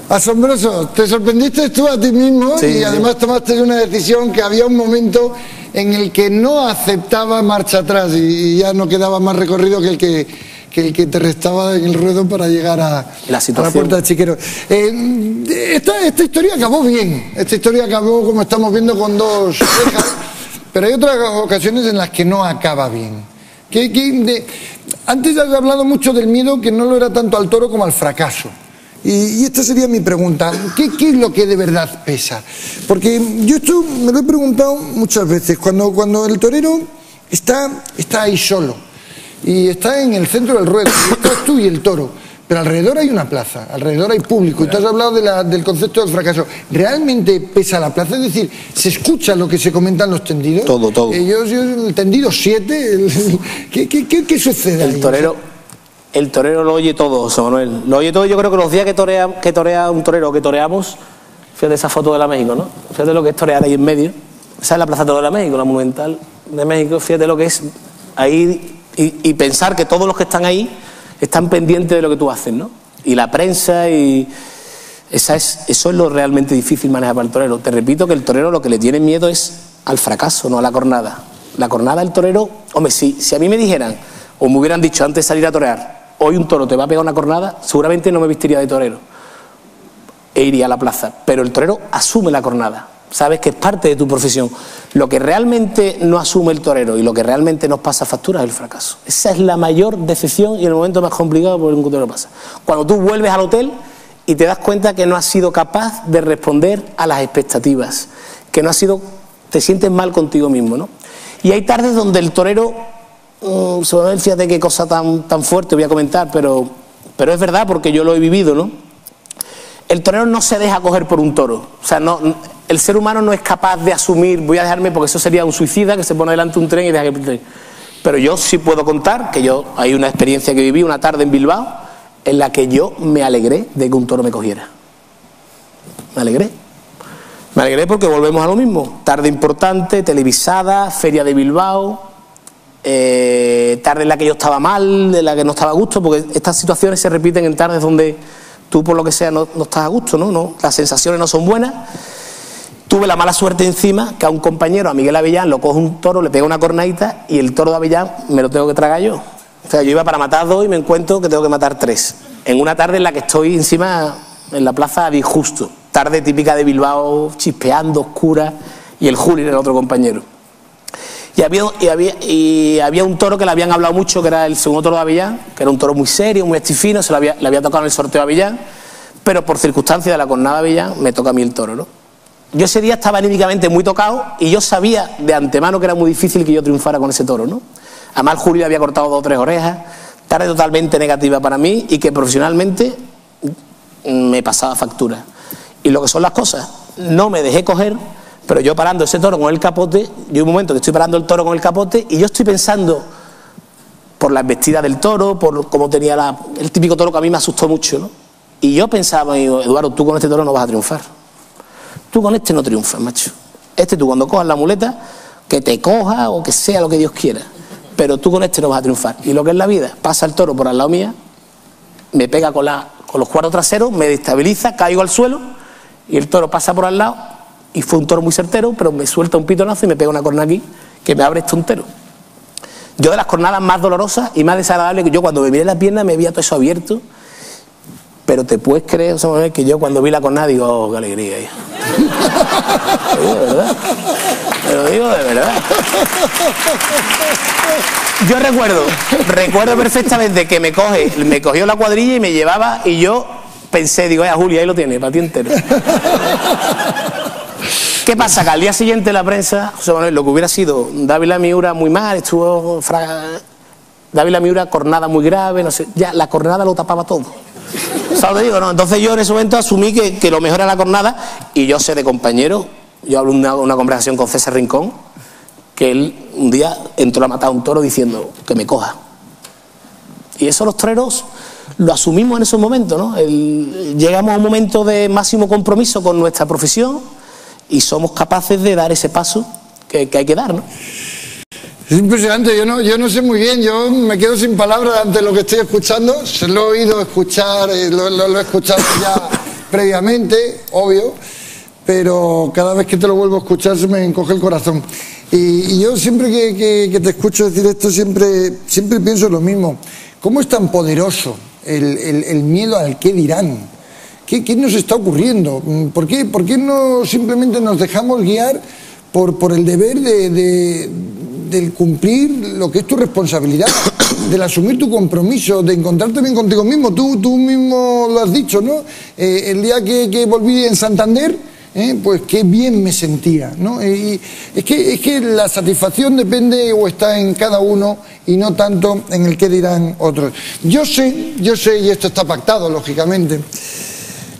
Asombroso, te sorprendiste tú a ti mismo, sí, y además tomaste una decisión que había un momento en el que no aceptaba marcha atrás y ya no quedaba más recorrido que el que te restaba en el ruedo para llegar a la Puerta de Chiquero. Esta historia acabó bien, esta historia acabó, como estamos viendo, con 2 orejas, pero hay otras ocasiones en las que no acaba bien. Antes has hablado mucho del miedo, que no lo era tanto al toro como al fracaso. Y esta sería mi pregunta, ¿qué es lo que de verdad pesa? Porque yo esto me lo he preguntado muchas veces, cuando el torero está ahí solo, y está en el centro del ruedo, y estás tú y el toro, pero alrededor hay una plaza, alrededor hay público, y tú has hablado del concepto del fracaso. ¿Realmente pesa la plaza? Es decir, ¿se escucha lo que se comentan los tendidos? Todo. Yo el tendido 7, ¿qué sucede ahí? El torero lo oye todo, José Manuel. Lo oye todo. Yo creo que los días que torea un torero, que toreamos, fíjate esa foto de la México, ¿no? Fíjate lo que es torear ahí en medio. Esa es la Plaza de Toros de la México, la Monumental de México. Fíjate lo que es ahí y pensar que todos los que están ahí están pendientes de lo que tú haces, ¿no? Y la prensa y... eso es lo realmente difícil manejar para el torero. Te repito que el torero lo que le tiene miedo es al fracaso, no a la cornada. La cornada del torero... Hombre, si a mí me dijeran, o me hubieran dicho antes de salir a torear, hoy un toro te va a pegar una cornada, seguramente no me vestiría de torero e iría a la plaza. Pero el torero asume la cornada, sabes que es parte de tu profesión. Lo que realmente no asume el torero y lo que realmente nos pasa factura es el fracaso. Esa es la mayor decepción y el momento más complicado por el que un torero pasa. Cuando tú vuelves al hotel y te das cuenta que no has sido capaz de responder a las expectativas, que no has sido, te sientes mal contigo mismo, ¿no? Y hay tardes donde el torero, fíjate qué cosa tan fuerte voy a comentar, pero es verdad porque yo lo he vivido, ¿no? El torero no se deja coger por un toro. O sea, el ser humano no es capaz de asumir, voy a dejarme, porque eso sería un suicida que se pone delante de un tren y deja que el tren. Pero yo sí puedo contar que hay una experiencia que viví una tarde en Bilbao en la que yo me alegré de que un toro me cogiera. Me alegré porque volvemos a lo mismo. Tarde importante, televisada, Feria de Bilbao, tarde en la que yo estaba mal, en la que no estaba a gusto, porque estas situaciones se repiten en tardes donde tú por lo que sea no estás a gusto, ¿no? Las sensaciones no son buenas. Tuve la mala suerte encima que a un compañero, a Miguel Avellán, lo coge un toro, le pega una cornadita y el toro de Avellán me lo tengo que tragar yo. O sea, yo iba para matar 2 y me encuentro que tengo que matar 3. En una tarde en la que estoy encima en la plaza de Justo. Tarde típica de Bilbao, chispeando, oscura, y el Juli, el otro compañero. Y había un toro que le habían hablado mucho, que era el segundo toro de Avellán, que era un toro muy serio, muy estifino, le había tocado en el sorteo de Avellán, pero por circunstancia de la cornada de Avellán me toca a mí el toro, ¿no? Yo ese día estaba anímicamente muy tocado y yo sabía de antemano que era muy difícil que yo triunfara con ese toro, ¿no? Además, Julio le había cortado 2 o 3 orejas, tarde totalmente negativa para mí y que profesionalmente me pasaba factura. Y lo que son las cosas, no me dejé coger, pero yo parando ese toro con el capote, yo un momento que estoy parando el toro con el capote y yo estoy pensando por la embestida del toro, por cómo tenía el típico toro que a mí me asustó mucho, ¿no? Y yo pensaba, digo, Eduardo, tú con este toro no vas a triunfar. Tú con este no triunfas, macho. Tú cuando cojas la muleta, que te coja o que sea lo que Dios quiera. Pero tú con este no vas a triunfar. Y lo que es la vida, pasa el toro por al lado mía, me pega con los cuartos traseros, me destabiliza, caigo al suelo y el toro pasa por al lado y fue un toro muy certero, pero me suelta un pitonazo y me pega una cornada aquí que me abre este entero. Yo de las cornadas más dolorosas y más desagradables, que yo cuando me miré la pierna me veía todo eso abierto. Pero te puedes creer, Samuel, que yo cuando vi la cornada digo, oh, qué alegría. Lo digo de verdad. Lo digo de verdad. Yo recuerdo perfectamente que me cogió la cuadrilla y me llevaba y yo pensé, digo, Julia, ahí lo tiene, para ti entero. ¿Qué pasa? Que al día siguiente la prensa, José Manuel, lo que hubiera sido Dávila Miura muy mal, Dávila Miura, cornada muy grave, no sé, ya la cornada lo tapaba todo. ¿Sabes lo que digo? No, entonces yo en ese momento asumí que lo mejor era la cornada y yo sé de compañero, yo hablo una conversación con César Rincón, que él un día entró a matar a un toro diciendo que me coja. Y eso los toreros lo asumimos en esos momentos, ¿no? Llegamos a un momento de máximo compromiso con nuestra profesión y somos capaces de dar ese paso que hay que dar, ¿no? Es impresionante, yo no sé muy bien, yo me quedo sin palabras ante lo que estoy escuchando, se lo he oído escuchar, lo he escuchado ya previamente, obvio, pero cada vez que te lo vuelvo a escuchar se me encoge el corazón. Y yo siempre que te escucho decir esto, siempre pienso lo mismo. ¿Cómo es tan poderoso el miedo al qué dirán? ¿Qué nos está ocurriendo? ¿Por qué no simplemente nos dejamos guiar por el deber del cumplir lo que es tu responsabilidad, del asumir tu compromiso, de encontrarte bien contigo mismo? Tú mismo lo has dicho, ¿no? El día que volví en Santander, pues qué bien me sentía, ¿no? Y es que la satisfacción depende o está en cada uno y no tanto en el qué dirán otros. Yo sé, y esto está pactado, lógicamente,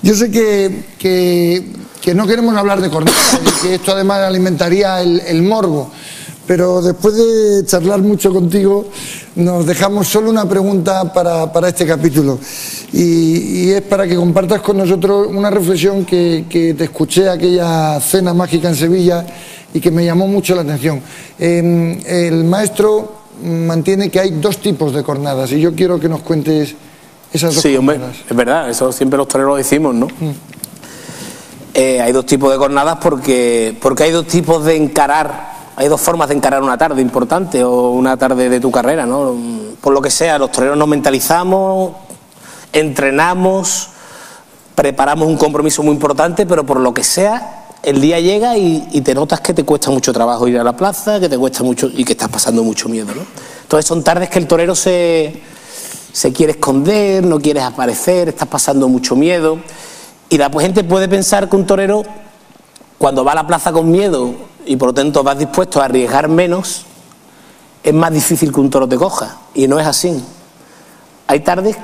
yo sé que no queremos hablar de cornadas y que esto además alimentaría el morbo. Pero después de charlar mucho contigo, nos dejamos solo una pregunta para este capítulo. Y es para que compartas con nosotros una reflexión que te escuché aquella cena mágica en Sevilla y que me llamó mucho la atención. El maestro mantiene que hay 2 tipos de cornadas y yo quiero que nos cuentes esas 2 cornadas. Sí, hombre, es verdad, eso siempre los toreros lo decimos, ¿no? Hay 2 tipos de cornadas porque hay 2 tipos de encarar. Hay 2 formas de encarar una tarde importante o una tarde de tu carrera, ¿no? Por lo que sea, los toreros nos mentalizamos, entrenamos, preparamos un compromiso muy importante, pero por lo que sea, el día llega y te notas que te cuesta mucho trabajo ir a la plaza, que te cuesta mucho y que estás pasando mucho miedo, ¿no? Entonces son tardes que el torero se quiere esconder, no quieres aparecer, estás pasando mucho miedo. Y la gente puede pensar que un torero, cuando va a la plaza con miedo y por lo tanto vas dispuesto a arriesgar menos, es más difícil que un toro te coja, y no es así. Hay tardes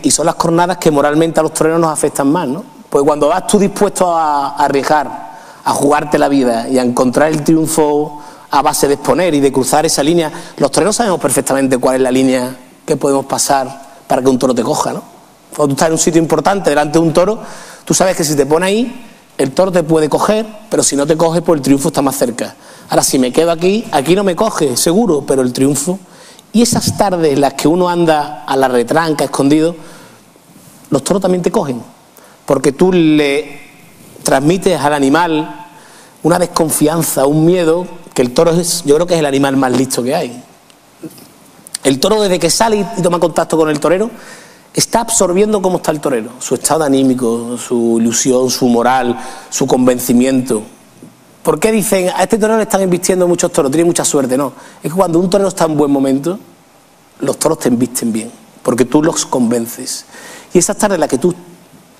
y son las cornadas que moralmente a los toreros nos afectan más, ¿no? Pues cuando vas tú dispuesto a arriesgar, a jugarte la vida y a encontrar el triunfo a base de exponer y de cruzar esa línea, los toreros sabemos perfectamente cuál es la línea que podemos pasar para que un toro te coja, ¿no? Cuando tú estás en un sitio importante delante de un toro, tú sabes que si te pone ahí, el toro te puede coger, pero si no te coge, pues el triunfo está más cerca. Ahora, si me quedo aquí no me coge, seguro, pero el triunfo... Y esas tardes en las que uno anda a la retranca, escondido, los toros también te cogen, porque tú le transmites al animal una desconfianza, un miedo, que el toro yo creo que es el animal más listo que hay. El toro, desde que sale y toma contacto con el torero, está absorbiendo cómo está el torero, su estado anímico, su ilusión, su moral, su convencimiento. ¿Por qué dicen a este torero le están embistiendo muchos toros, tiene mucha suerte? No, es que cuando un torero está en buen momento, los toros te embisten bien, porque tú los convences. Y esas tardes en las que tú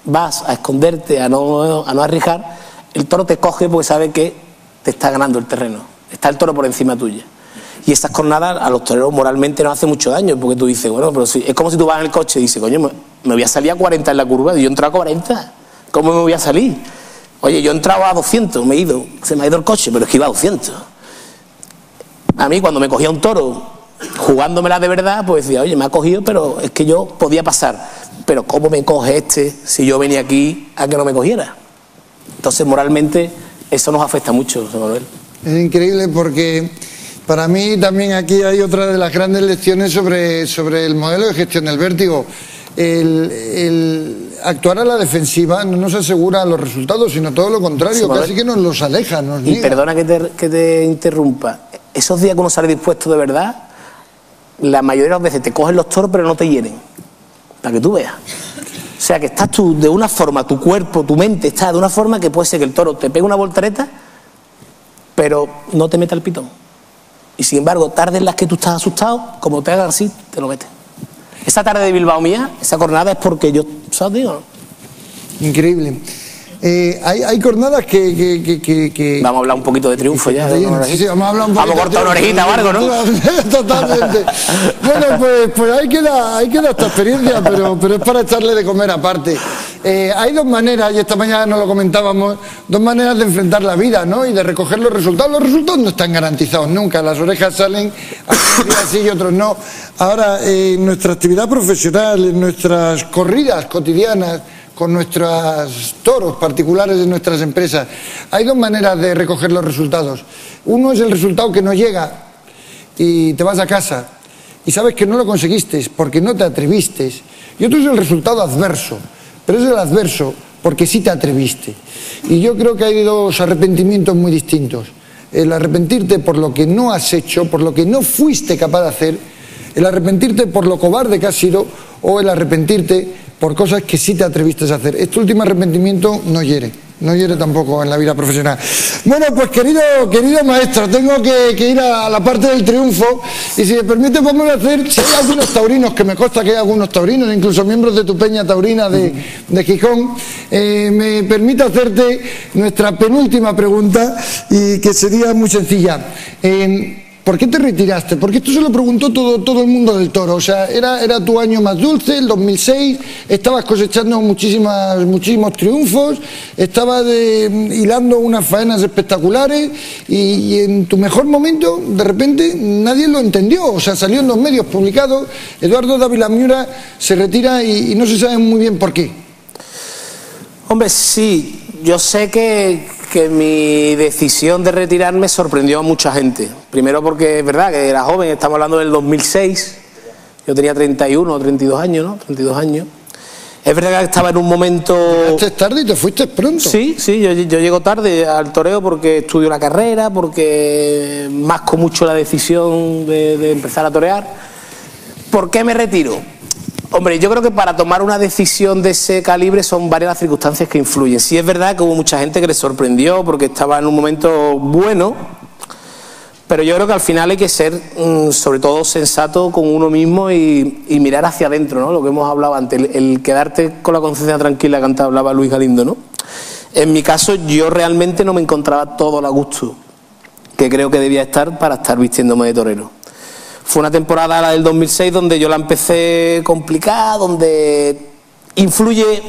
vas a esconderte, a no arriesgar, el toro te coge porque sabe que te está ganando el terreno, está el toro por encima tuya. Y esas jornadas a los toreros moralmente nos hace mucho daño, porque tú dices, bueno, pero si, es como si tú vas en el coche y dices, coño, me voy a salir a 40 en la curva, y yo he entrado a 40, ¿cómo me voy a salir? Oye, yo he entrado a 200, se me ha ido el coche, pero es que iba a 200. A mí, cuando me cogía un toro jugándomela de verdad, pues decía, oye, me ha cogido, pero es que yo podía pasar. Pero ¿cómo me coge este si yo venía aquí a que no me cogiera? Entonces, moralmente, eso nos afecta mucho, José Manuel. Es increíble porque para mí también aquí hay otra de las grandes lecciones sobre el modelo de gestión del vértigo. El actuar a la defensiva no nos asegura los resultados, sino todo lo contrario, casi que nos los aleja, nos niega. Y perdona que te interrumpa, esos días que uno sale dispuesto de verdad, la mayoría de las veces te cogen los toros pero no te hieren, para que tú veas. O sea que estás tú de una forma, tu cuerpo, tu mente está de una forma que puede ser que el toro te pegue una voltereta pero no te meta el pitón. Y sin embargo, tardes en las que tú estás asustado, como te hagan así, te lo metes. Esa tarde de Bilbao mía, esa jornada es porque yo, ¿sabes? Digo, increíble. Hay jornadas que... Vamos a hablar un poquito de triunfo ya. Sí, vamos a hablar un poquito. Vamos a cortar una orejita o algo, ¿no? Totalmente. Bueno, pues ahí queda esta experiencia, pero es para echarle de comer aparte. Hay dos maneras, y esta mañana nos lo comentábamos, dos maneras de enfrentar la vida, ¿no? Y de recoger los resultados. Los resultados no están garantizados nunca. Las orejas salen, algunos días sí y otros no. Ahora, en nuestra actividad profesional, en nuestras corridas cotidianas, con nuestros toros particulares de nuestras empresas, hay dos maneras de recoger los resultados. Uno es el resultado que no llega y te vas a casa y sabes que no lo conseguiste porque no te atreviste, y otro es el resultado adverso, pero es el adverso porque sí te atreviste. Y yo creo que hay dos arrepentimientos muy distintos: el arrepentirte por lo que no has hecho, por lo que no fuiste capaz de hacer, el arrepentirte por lo cobarde que has sido, o el arrepentirte por cosas que sí te atreviste a hacer. Este último arrepentimiento no hiere tampoco en la vida profesional. Bueno, pues querido maestro, tengo que ir a la parte del triunfo, y si me permite vamos a hacer, si hay algunos taurinos, que me consta que hay algunos taurinos, incluso miembros de tu peña taurina de Gijón, me permite hacerte nuestra penúltima pregunta, y que sería muy sencilla. ¿Por qué te retiraste? Porque esto se lo preguntó todo el mundo del toro. O sea, era tu año más dulce, el 2006, estabas cosechando muchísimos triunfos, estabas hilando unas faenas espectaculares, y en tu mejor momento, de repente, nadie lo entendió. O sea, salió en los medios publicados, Eduardo Dávila Miura se retira y no se sabe muy bien por qué. Hombre, sí, yo sé que mi decisión de retirarme sorprendió a mucha gente. Primero porque es verdad que era joven, estamos hablando del 2006, yo tenía 31 o 32 años, ¿no? 32 años. Es verdad que estaba en un momento... ¿Llegaste tarde y te fuiste pronto? Sí, yo llego tarde al toreo porque estudio la carrera, porque masco mucho la decisión de empezar a torear. ¿Por qué me retiro? Hombre, yo creo que para tomar una decisión de ese calibre son varias las circunstancias que influyen. Sí es verdad que hubo mucha gente que le sorprendió porque estaba en un momento bueno, pero yo creo que al final hay que ser sobre todo sensato con uno mismo y mirar hacia adentro, ¿no? Lo que hemos hablado antes, el quedarte con la conciencia tranquila que antes hablaba Luis Galindo, ¿no? En mi caso yo realmente no me encontraba todo a gusto que creo que debía estar para estar vistiéndome de torero. Fue una temporada, la del 2006, donde yo la empecé complicada, donde influye,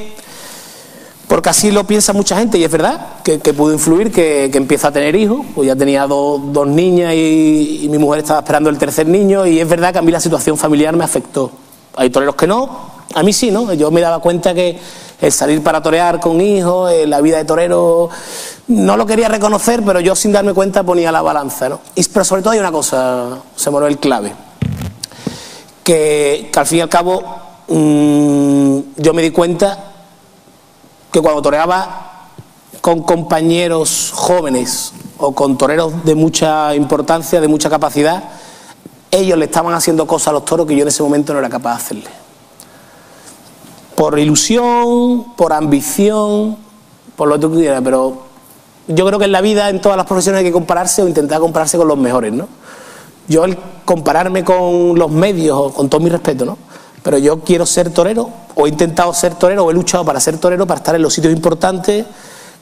porque así lo piensa mucha gente, y es verdad que pudo influir, que empieza a tener hijos. Pues ya tenía dos niñas y mi mujer estaba esperando el tercer niño, y es verdad que a mí la situación familiar me afectó. Hay toreros que no, a mí sí, ¿no? Yo me daba cuenta que el salir para torear con hijos, la vida de torero, no lo quería reconocer, pero yo sin darme cuenta ponía la balanza, ¿no? Pero sobre todo hay una cosa, José Manuel, clave, que al fin y al cabo yo me di cuenta que cuando toreaba con compañeros jóvenes o con toreros de mucha importancia, de mucha capacidad, ellos le estaban haciendo cosas a los toros que yo en ese momento no era capaz de hacerle. Por ilusión, por ambición, por lo que tú quieras, pero yo creo que en la vida, en todas las profesiones, hay que compararse o intentar compararse con los mejores, ¿no? Yo, el compararme con los medios, con todo mi respeto, ¿no? Pero yo quiero ser torero, o he intentado ser torero, o he luchado para ser torero, para estar en los sitios importantes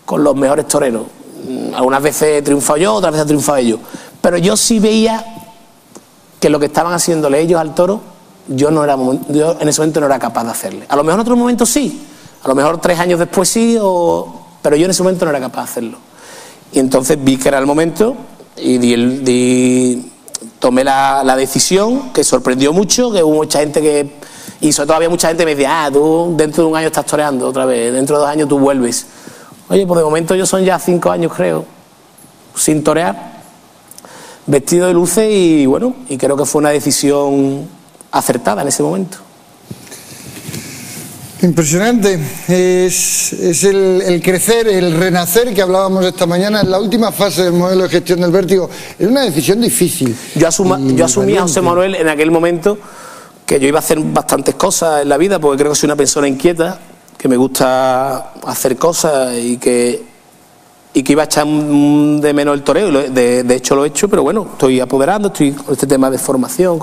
con los mejores toreros. Algunas veces he triunfado yo, otras veces he triunfado ellos. Pero yo sí veía que lo que estaban haciéndole ellos al toro, yo en ese momento no era capaz de hacerle. A lo mejor en otros momentos sí, a lo mejor 3 años después sí, pero yo en ese momento no era capaz de hacerlo. Y entonces vi que era el momento y tomé la decisión, que sorprendió mucho, que hubo mucha gente que... Y sobre todo había mucha gente que me decía, tú dentro de un año estás toreando otra vez, dentro de 2 años tú vuelves. Oye, pues de momento yo son ya 5 años, creo, sin torear, vestido de luces y bueno, y creo que fue una decisión acertada en ese momento. Impresionante, es el crecer, el renacer que hablábamos esta mañana en la última fase del modelo de gestión del vértigo. Es una decisión difícil. Yo asumí a José Manuel en aquel momento que yo iba a hacer bastantes cosas en la vida, porque creo que soy una persona inquieta, que me gusta hacer cosas y que iba a echar de menos el toreo. De hecho lo he hecho, pero bueno, estoy apoderando, estoy con este tema de formación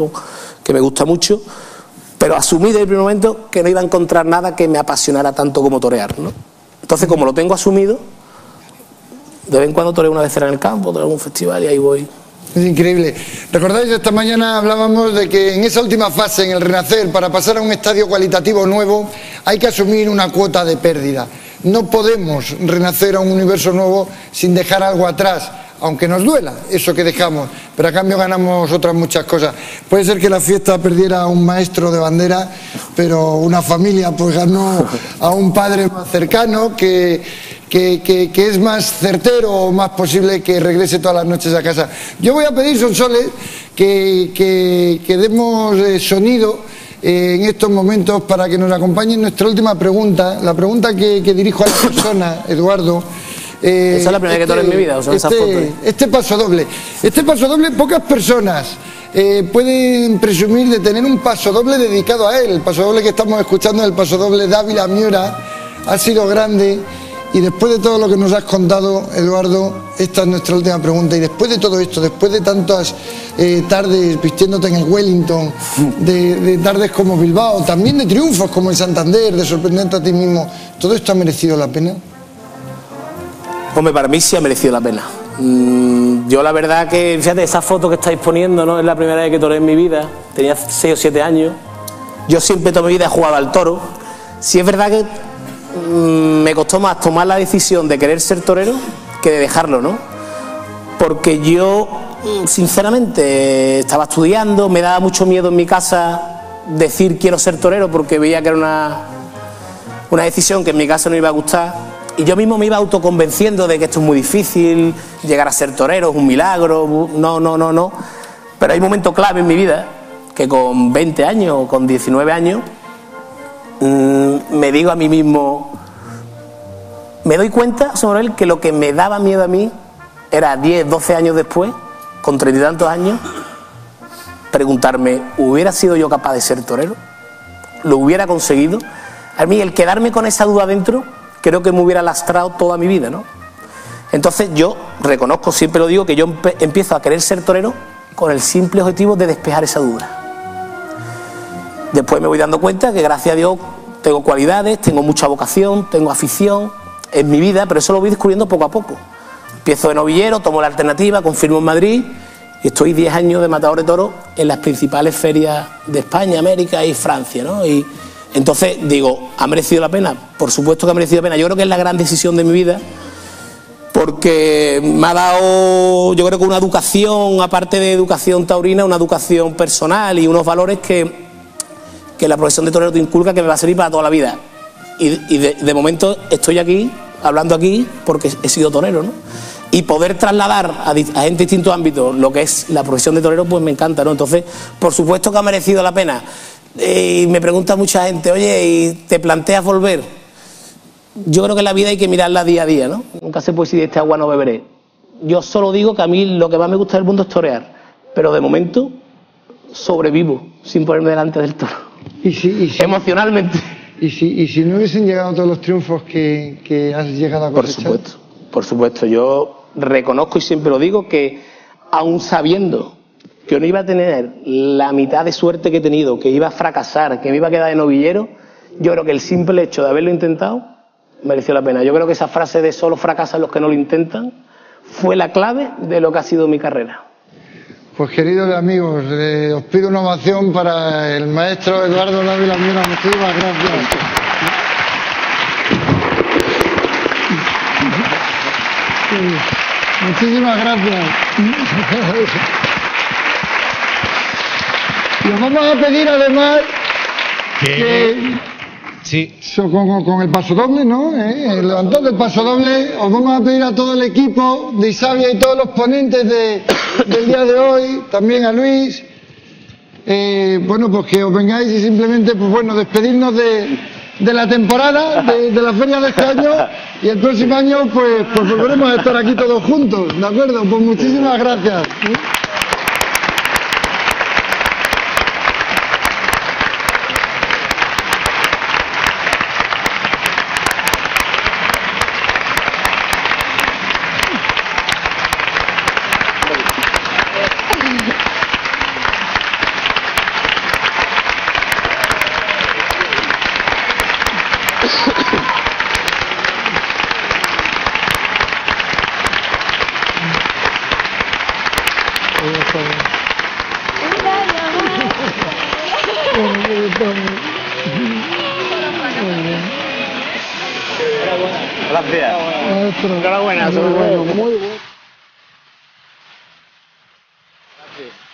que me gusta mucho. Pero asumí desde el primer momento que no iba a encontrar nada que me apasionara tanto como torear, ¿no? Entonces, como lo tengo asumido, de vez en cuando toreo una vez en el campo, toreo en un festival y ahí voy. Es increíble. ¿Recordáis? Esta mañana hablábamos de que en esa última fase, en el renacer, para pasar a un estadio cualitativo nuevo, hay que asumir una cuota de pérdida. No podemos renacer a un universo nuevo sin dejar algo atrás, aunque nos duela eso que dejamos, pero a cambio ganamos otras muchas cosas. Puede ser que la fiesta perdiera a un maestro de bandera, pero una familia pues ganó a un padre más cercano que es más certero o más posible que regrese todas las noches a casa. Yo voy a pedir, Sonsoles, que demos sonido en estos momentos para que nos acompañe en nuestra última pregunta, la pregunta que dirijo a la persona, Eduardo. Esa es la primera vez que toreo en mi vida, o sea, esa foto. Este paso doble, pocas personas pueden presumir de tener un paso doble dedicado a él. El paso doble que estamos escuchando es el paso doble de Ávila Miura, ha sido grande. Y después de todo lo que nos has contado, Eduardo, esta es nuestra última pregunta. Y después de todo esto, después de tantas tardes vistiéndote en el Wellington, de tardes como Bilbao, también de triunfos como en Santander, de sorprenderte a ti mismo, ¿todo esto ha merecido la pena? Hombre, para mí sí ha merecido la pena. Yo la verdad que, fíjate, esa foto que estáis poniendo, ¿no? Es la primera vez que toré en mi vida, tenía 6 o 7 años. Yo siempre toda mi vida he jugado al toro. Sí es verdad que me costó más tomar la decisión de querer ser torero que de dejarlo, ¿no? Porque yo, sinceramente, estaba estudiando, me daba mucho miedo en mi casa decir quiero ser torero porque veía que era una decisión que en mi casa no iba a gustar. Y yo mismo me iba autoconvenciendo de que esto es muy difícil, llegar a ser torero es un milagro, no. Pero hay un momento clave en mi vida, que con 20 años o con 19 años, me digo a mí mismo, me doy cuenta, sobre él, que lo que me daba miedo a mí era 10, 12 años después, con 30 y tantos años, preguntarme, ¿hubiera sido yo capaz de ser torero? ¿Lo hubiera conseguido? A mí el quedarme con esa duda dentro, creo que me hubiera lastrado toda mi vida, ¿no? Entonces yo reconozco, siempre lo digo, que yo empiezo a querer ser torero con el simple objetivo de despejar esa duda. Después me voy dando cuenta que gracias a Dios tengo cualidades, tengo mucha vocación, tengo afición en mi vida, pero eso lo voy descubriendo poco a poco. Empiezo de novillero, tomo la alternativa, confirmo en Madrid y estoy 10 años de matador de toros en las principales ferias de España, América y Francia, ¿no? Y entonces digo, ¿ha merecido la pena? Por supuesto que ha merecido la pena. Yo creo que es la gran decisión de mi vida porque me ha dado, yo creo que una educación, aparte de educación taurina, una educación personal y unos valores que la profesión de torero te inculca, que me va a servir para toda la vida. Y de momento estoy aquí, hablando aquí, porque he sido torero, ¿no? Y poder trasladar a gente de distintos ámbitos lo que es la profesión de torero, pues me encanta, ¿no? Entonces, por supuesto que ha merecido la pena. Y me pregunta mucha gente, oye, ¿y te planteas volver? Yo creo que en la vida hay que mirarla día a día, ¿no? Nunca se puede decir de este agua no beberé. Yo solo digo que a mí lo que más me gusta del mundo es torear, pero de momento sobrevivo sin ponerme delante del toro. Emocionalmente. ¿Y si no hubiesen llegado todos los triunfos que has llegado a cosechar? Por supuesto. Yo reconozco y siempre lo digo que aun sabiendo que no iba a tener la mitad de suerte que he tenido, que iba a fracasar, que me iba a quedar de novillero, yo creo que el simple hecho de haberlo intentado mereció la pena. Yo creo que esa frase de solo fracasan los que no lo intentan fue la clave de lo que ha sido mi carrera. Pues queridos amigos, os pido una ovación para el maestro Eduardo Dávila Miera. Muchísimas gracias. Muchísimas gracias. Y os vamos a pedir además que sí, con el pasodoble, ¿no? El levantón del pasodoble, os vamos a pedir a todo el equipo de Isabia y todos los ponentes del día de hoy, también a Luis, bueno, pues que os vengáis y simplemente, pues bueno, despedirnos de la temporada, de la feria de este año, y el próximo año pues volveremos a estar aquí todos juntos, ¿de acuerdo? Pues muchísimas gracias. Gracias. Enhorabuena. Muy bueno. Gracias.